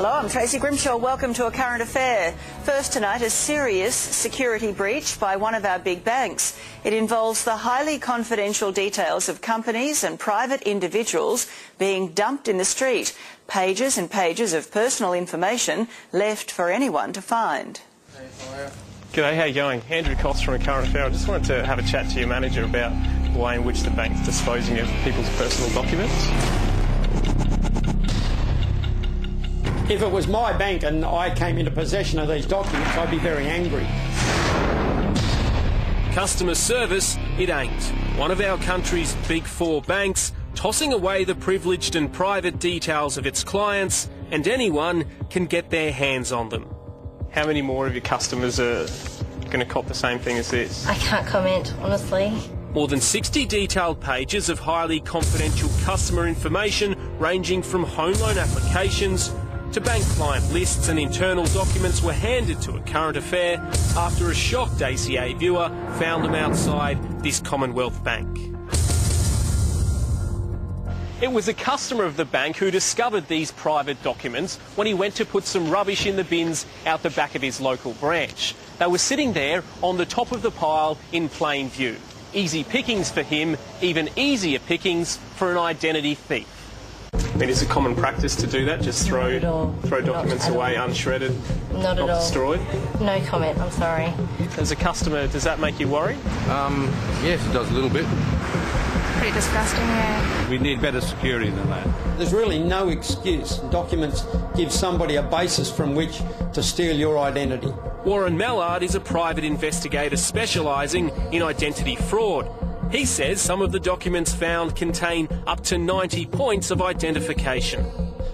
Hello, I'm Tracy Grimshaw. Welcome to A Current Affair. First tonight, a serious security breach by one of our big banks. It involves the highly confidential details of companies and private individuals being dumped in the street. Pages and pages of personal information left for anyone to find. Hey, how are you? G'day, how you going? Andrew Cost from A Current Affair. I just wanted to have a chat to your manager about the way in which the bank's disposing of people's personal documents. If it was my bank and I came into possession of these documents, I'd be very angry. Customer service, it ain't. One of our country's big four banks tossing away the privileged and private details of its clients, and anyone can get their hands on them. How many more of your customers are going to cop the same thing as this? I can't comment, honestly. More than 60 detailed pages of highly confidential customer information ranging from home loan applications to bank client lists and internal documents were handed to A Current Affair after a shocked ACA viewer found them outside this Commonwealth Bank. It was a customer of the bank who discovered these private documents when he went to put some rubbish in the bins out the back of his local branch. They were sitting there on the top of the pile in plain view. Easy pickings for him, even easier pickings for an identity thief. I mean, is it common practice to do that? Just throw documents away unshredded, not destroyed? No comment, I'm sorry. As a customer, does that make you worry? Yes, it does a little bit. Pretty disgusting, yeah. We need better security than that. There's really no excuse. Documents give somebody a basis from which to steal your identity. Warren Mallard is a private investigator specialising in identity fraud. He says some of the documents found contain up to 90 points of identification.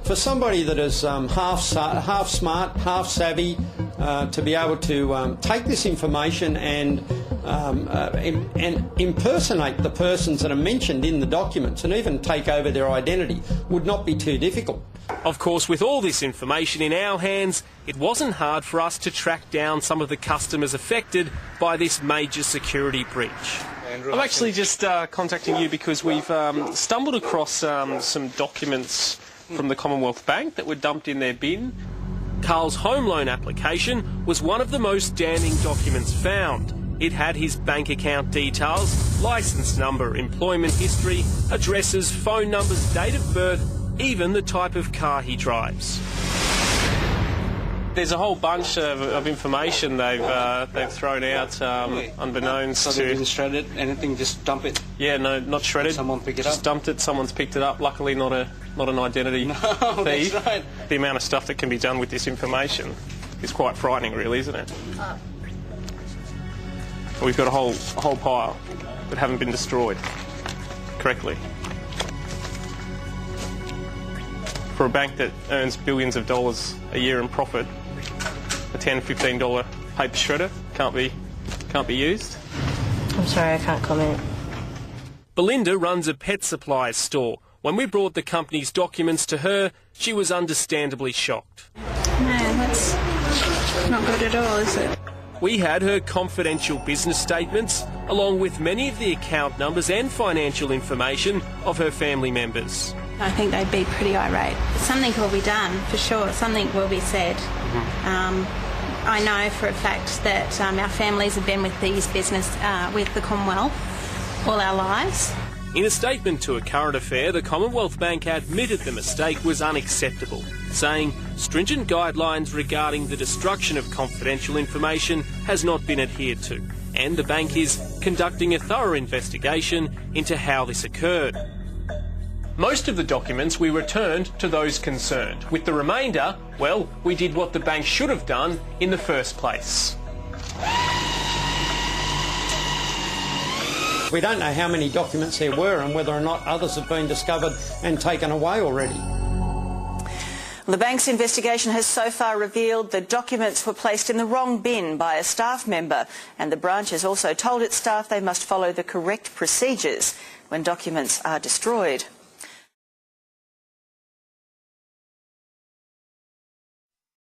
For somebody that is half smart, half savvy, to be able to take this information and impersonate the persons that are mentioned in the documents and even take over their identity would not be too difficult. Of course, with all this information in our hands, it wasn't hard for us to track down some of the customers affected by this major security breach. I'm actually just contacting you because we've stumbled across some documents from the Commonwealth Bank that were dumped in their bin. Carl's home loan application was one of the most damning documents found. It had his bank account details, licence number, employment history, addresses, phone numbers, date of birth, even the type of car he drives. There's a whole bunch of information they've thrown out unbeknownst to... So they didn't shred it, anything, just dump it? Yeah, no, not shredded. Someone pick it up? Just dumped it, someone's picked it up. Luckily not an identity thief. That's right. The amount of stuff that can be done with this information is quite frightening, really, isn't it? We've got a whole pile that haven't been destroyed correctly. For a bank that earns billions of dollars a year in profit, a $10, $15 paper shredder can't be used. I'm sorry, I can't comment. Belinda runs a pet supplies store. When we brought the company's documents to her, she was understandably shocked. No, that's not good at all, is it? We had her confidential business statements, along with many of the account numbers and financial information of her family members. I think they'd be pretty irate. Something will be done, for sure. Something will be said. I know for a fact that our families have been with these business, with the Commonwealth all our lives. In a statement to A Current Affair, the Commonwealth Bank admitted the mistake was unacceptable, saying stringent guidelines regarding the destruction of confidential information has not been adhered to, and the bank is conducting a thorough investigation into how this occurred. Most of the documents we returned to those concerned. With the remainder, well, we did what the bank should have done in the first place. We don't know how many documents there were and whether or not others have been discovered and taken away already. The bank's investigation has so far revealed the documents were placed in the wrong bin by a staff member, and the branch has also told its staff they must follow the correct procedures when documents are destroyed.